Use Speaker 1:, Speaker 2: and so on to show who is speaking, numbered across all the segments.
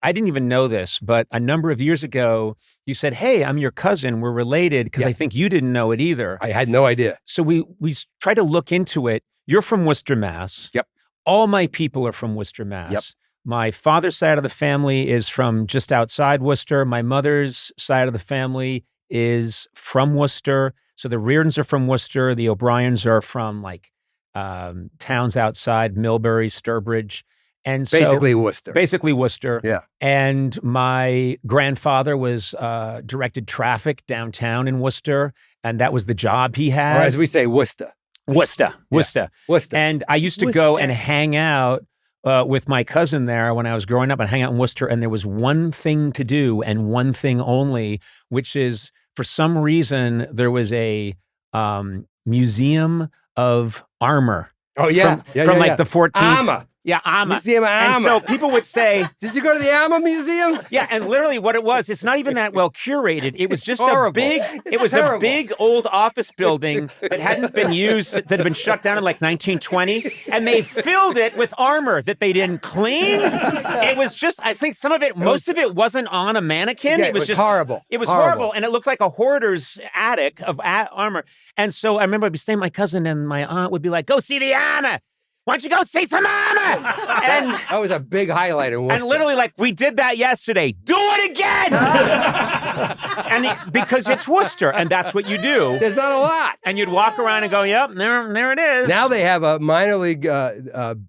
Speaker 1: I didn't even know this, but a number of years ago, you said, hey, I'm your cousin. We're related, because I think you didn't know it either.
Speaker 2: I had no idea.
Speaker 1: So we tried to look into it. You're from Worcester, Mass.
Speaker 2: Yep.
Speaker 1: All my people are from Worcester, Mass.
Speaker 2: Yep.
Speaker 1: My father's side of the family is from just outside Worcester. My mother's side of the family is from Worcester. So the Reardons are from Worcester. The O'Briens are from like towns outside, Millbury, Sturbridge. And so
Speaker 2: Basically Worcester.
Speaker 1: Basically Worcester.
Speaker 2: Yeah.
Speaker 1: And my grandfather was directed traffic downtown in Worcester, and that was the job he had.
Speaker 2: Or as we say, Worcester.
Speaker 1: Worcester.
Speaker 2: Worcester.
Speaker 1: And I used to go and hang out with my cousin there when I was growing up, and hang out in Worcester, and there was one thing to do and one thing only, which is, for some reason, there was a museum of armor.
Speaker 2: Oh, yeah.
Speaker 1: From like the 14th.
Speaker 2: Armor.
Speaker 1: Yeah, armor.
Speaker 2: Museum of armor.
Speaker 1: And so people would say...
Speaker 2: Did you go to the armor museum?
Speaker 1: Yeah, and literally what it was, it's not even that well curated. It was just
Speaker 2: horrible.
Speaker 1: a big old office building that hadn't been used, that had been shut down in like 1920, and they filled it with armor that they didn't clean. It was just, I think most of it wasn't on a mannequin.
Speaker 2: Yeah, it was just horrible.
Speaker 1: It was horrible, and it looked like a hoarder's attic of armor. And so I remember I'd be staying with my cousin, and my aunt would be like, go see the armor. Why don't you go see some armor? And
Speaker 2: that was a big highlight in Worcester.
Speaker 1: And literally, like, we did that yesterday. Do it again! And because it's Worcester, and that's what you do.
Speaker 2: There's not a lot.
Speaker 1: And you'd walk around and go, yep, there it is.
Speaker 2: Now they have a minor league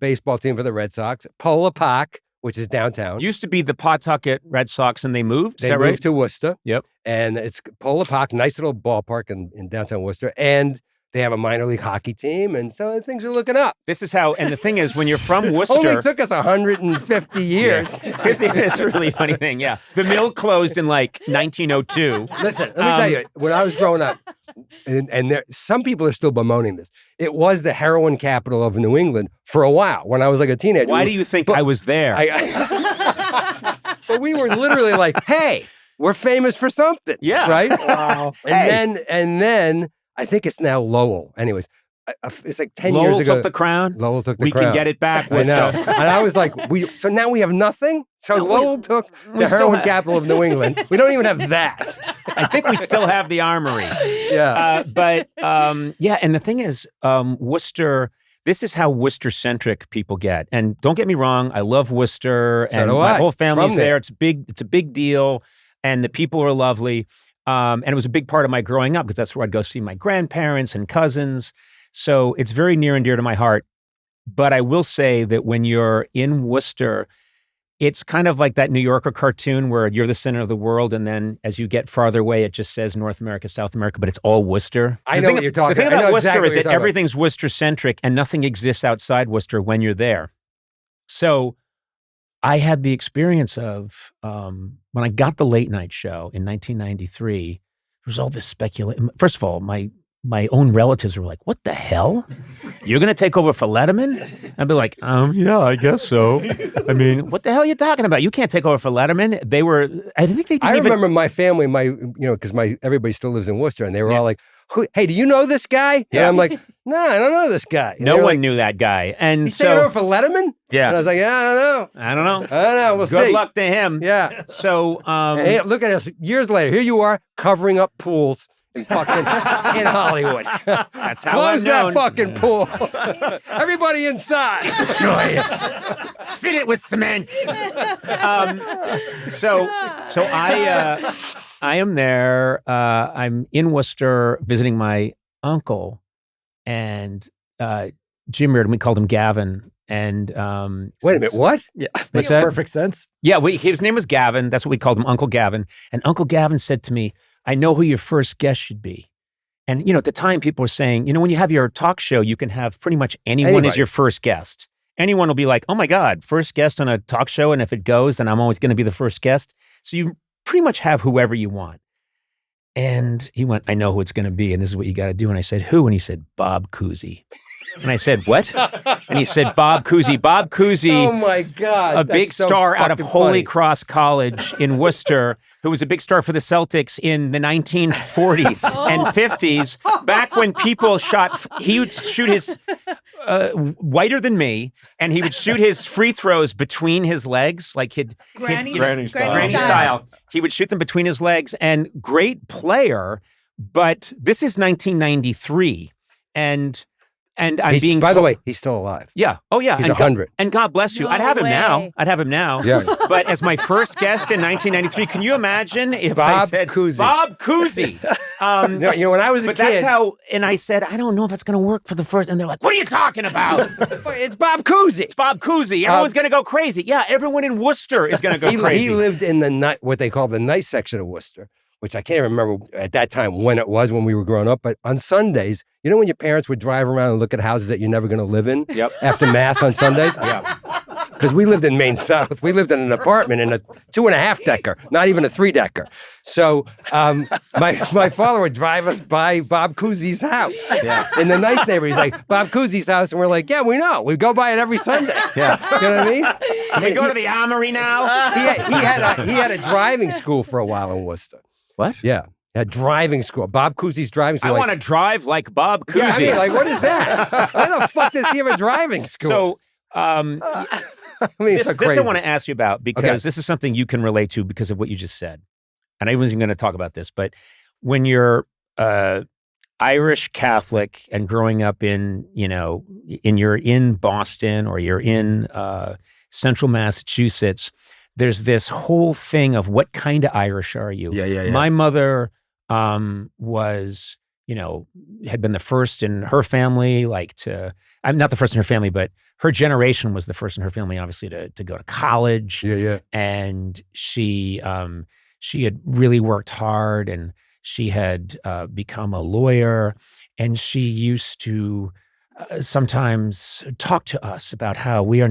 Speaker 2: baseball team for the Red Sox, Polo Park, which is downtown.
Speaker 1: Used to be the Pawtucket Red Sox, and they moved.
Speaker 2: They moved to Worcester.
Speaker 1: Yep.
Speaker 2: And it's Polo Park, nice little ballpark in downtown Worcester. And they have a minor league hockey team, and so things are looking up.
Speaker 1: This is how, and the thing is, when you're from Worcester...
Speaker 2: Only took us 150 years.
Speaker 1: Yeah. Here's a really funny thing, yeah. The mill closed in like 1902.
Speaker 2: Listen, let me tell you, when I was growing up, and some people are still bemoaning this, it was the heroin capital of New England for a while, when I was like a teenager.
Speaker 1: Why do you think I was there?
Speaker 2: But we were literally like, hey, we're famous for something.
Speaker 1: Yeah.
Speaker 2: Right?
Speaker 1: Wow.
Speaker 2: And then I think it's now Lowell. Anyways, it's like 10 years ago.
Speaker 1: Lowell took the crown.
Speaker 2: Lowell took the crown.
Speaker 1: We can get it back.
Speaker 2: I know. And I was like, so now we have nothing? So Lowell took the heroin capital of New England. We don't even have that.
Speaker 1: I think we still have the armory.
Speaker 2: Yeah.
Speaker 1: Yeah, and the thing is, Worcester, this is how Worcester-centric people get. And don't get me wrong, I love Worcester, and my whole family's there. It's a big deal, and the people are lovely. And it was a big part of my growing up, because that's where I'd go see my grandparents and cousins. So it's very near and dear to my heart. But I will say that when you're in Worcester, it's kind of like that New Yorker cartoon where you're the center of the world, and then as you get farther away, it just says North America, South America, but it's all Worcester.
Speaker 2: I know what you're talking about.
Speaker 1: The thing about Worcester is that everything's Worcester-centric, and nothing exists outside Worcester when you're there. So I had the experience of, when I got the late night show in 1993, there was all this speculation. First of all, my own relatives were like, what the hell? You're going to take over for Letterman? I'd be like, yeah, I guess so. I mean, what the hell are you talking about? You can't take over for Letterman. I
Speaker 2: remember my family, because everybody still lives in Worcester, and they were all like, hey, do you know this guy?
Speaker 1: Yeah.
Speaker 2: And I'm like, no, I don't know this guy. And
Speaker 1: no one knew that guy. And
Speaker 2: he's taking over for Letterman?
Speaker 1: Yeah.
Speaker 2: And I was like, yeah, I don't know. We'll see.
Speaker 1: Good luck to him.
Speaker 2: Yeah.
Speaker 1: So,
Speaker 2: hey, look at us. Years later, here you are covering up pools in Hollywood.
Speaker 1: That's how
Speaker 2: Close
Speaker 1: I'm known.
Speaker 2: that fucking pool. Everybody inside.
Speaker 1: Destroy it. Fit it with cement. So I am there. I'm in Worcester visiting my uncle, and Jim Reardon, we called him Gavin. And
Speaker 2: wait a minute, what?
Speaker 1: Yeah,
Speaker 3: makes perfect sense.
Speaker 1: Yeah, his name was Gavin. That's what we called him, Uncle Gavin. And Uncle Gavin said to me, I know who your first guest should be. And, at the time, people were saying, when you have your talk show, you can have pretty much anyone as your first guest. Anyone will be like, oh my God, first guest on a talk show. And if it goes, then I'm always going to be the first guest. So you pretty much have whoever you want. And he went, I know who it's going to be. And this is what you got to do. And I said, who? And he said, Bob Cousy. And I said, what? And he said, Bob Cousy. Bob Cousy.
Speaker 2: Oh, my God.
Speaker 1: A big star out of Holy Cross College in Worcester, who was a big star for the Celtics in the 1940s and 50s, back when people he would shoot his whiter than me, and he would shoot his free throws between his legs, like
Speaker 3: Granny
Speaker 1: style. He would shoot them between his legs, and great player. But this is 1993, and I'm being.
Speaker 2: By the way, he's still alive.
Speaker 1: Yeah. Oh yeah.
Speaker 2: He's 100.
Speaker 1: And God bless you.
Speaker 3: No
Speaker 1: I'd have him
Speaker 3: way.
Speaker 1: now. I'd have him now.
Speaker 2: Yeah.
Speaker 1: But as my first guest in 1993, can you imagine if I
Speaker 2: Bob
Speaker 1: said
Speaker 2: Cousy.
Speaker 1: Bob Cousy?
Speaker 2: When I was a
Speaker 1: But
Speaker 2: kid,
Speaker 1: that's how. And I said, I don't know if it's going to work for the first. And they're like, "What are you talking about?
Speaker 2: it's Bob Cousy.
Speaker 1: It's Bob Cousy. Everyone's going to go crazy. Yeah, everyone in Worcester is going to go crazy.
Speaker 2: He lived in the what they call the nice section of Worcester, which I can't remember at that time when it was when we were growing up. But on Sundays, you know when your parents would drive around and look at houses that you're never going to live in after Mass on Sundays?
Speaker 1: Yeah.
Speaker 2: Because we lived in Maine South. We lived in an apartment in a 2.5-decker, not even a 3-decker. So my father would drive us by Bob Cousy's house in the nice neighborhood. He's like, Bob Cousy's house. And we're like, yeah, we know. We go by it every Sunday. Yeah. You know what I mean?
Speaker 1: Can we go to the Armory now?
Speaker 2: He had a driving school for a while in Worcester.
Speaker 1: What?
Speaker 2: Yeah. At driving school. Bob Cousy's driving school.
Speaker 1: I want to drive like Bob Cousy.
Speaker 2: Yeah, I mean, like, what is that? Why the fuck does he have a driving school?
Speaker 1: So,
Speaker 2: I mean,
Speaker 1: this
Speaker 2: so crazy.
Speaker 1: I want to ask you about because this is something you can relate to because of what you just said. And I wasn't even going to talk about this, but when you're Irish Catholic and growing up in, you're in Boston or you're in central Massachusetts, there's this whole thing of what kind of Irish are you?
Speaker 2: Yeah.
Speaker 1: My mother was, had been the first in her family, I'm not the first in her family, but her generation was the first in her family, obviously, to go to college.
Speaker 2: Yeah.
Speaker 1: And she had really worked hard, and she had become a lawyer, and she used to sometimes talk to us about how we are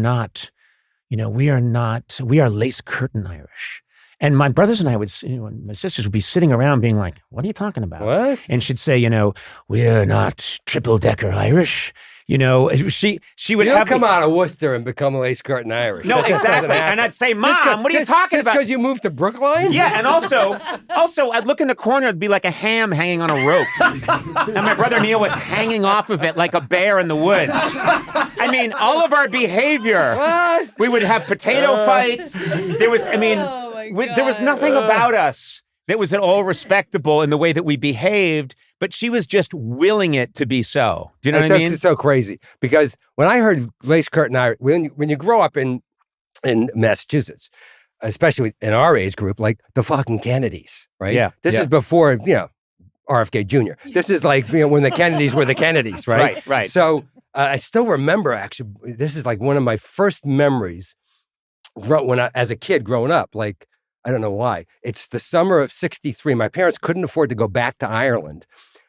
Speaker 1: lace curtain Irish. And my brothers and I my sisters would be sitting around being like, what are you talking about?
Speaker 2: What?
Speaker 1: And she'd say, we're not triple-decker Irish. She would
Speaker 2: come out of Worcester and become a lace curtain Irish.
Speaker 1: No, exactly. And I'd say, Mom, what are you talking about?
Speaker 2: Just because you moved to Brookline?
Speaker 1: Yeah, and also, I'd look in the corner, it'd be like a ham hanging on a rope. And my brother Neil was hanging off of it like a bear in the woods. I mean, all of our behavior.
Speaker 2: What?
Speaker 1: We would have potato fights. There was, there was nothing about us that was at all respectable in the way that we behaved, but she was just willing it to be so. Do you know what I mean?
Speaker 2: It's so crazy because when I heard lace curtain Irish, when you grow up in Massachusetts, especially in our age group, like the fucking Kennedys, right?
Speaker 1: Yeah.
Speaker 2: This is before, RFK Jr. This is like, when the Kennedys were the Kennedys, right?
Speaker 1: Right.
Speaker 2: So I still remember, actually, this is like one of my first memories when as a kid growing up, like, I don't know why. It's the summer of '63. My parents couldn't afford to go back to Ireland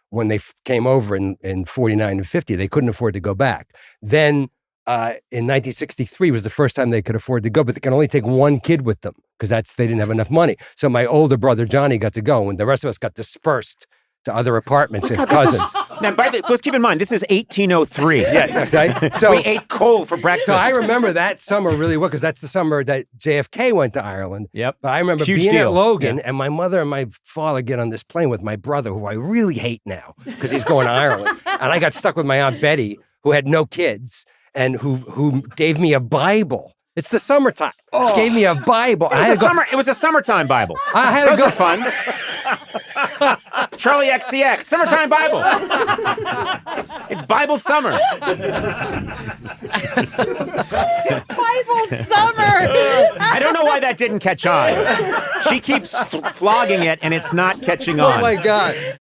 Speaker 2: when they came over in 49 and 50. They couldn't afford to go back. Then in 1963 was the first time they could afford to go, but they can only take one kid with them because they didn't have enough money. So my older brother, Johnny, got to go, and the rest of us got dispersed to other apartments and cousins.
Speaker 1: Now, let's keep in mind, this is 1803.
Speaker 2: Yeah, right? So
Speaker 1: we ate coal for breakfast.
Speaker 2: So I remember that summer really well because that's the summer that JFK went to Ireland.
Speaker 1: Yep.
Speaker 2: But I remember
Speaker 1: Huge
Speaker 2: being
Speaker 1: deal.
Speaker 2: at Logan and my mother and my father get on this plane with my brother, who I really hate now because he's going to Ireland. And I got stuck with my Aunt Betty, who had no kids and who gave me a Bible. It's the summertime.
Speaker 1: Oh.
Speaker 2: She gave me a Bible.
Speaker 1: It was a summertime Bible.
Speaker 2: I had to go.
Speaker 1: Fun. Charlie XCX, summertime Bible. It's Bible summer.
Speaker 3: Bible summer.
Speaker 1: I don't know why that didn't catch on. She keeps flogging it, and it's not catching on.
Speaker 2: Oh my God!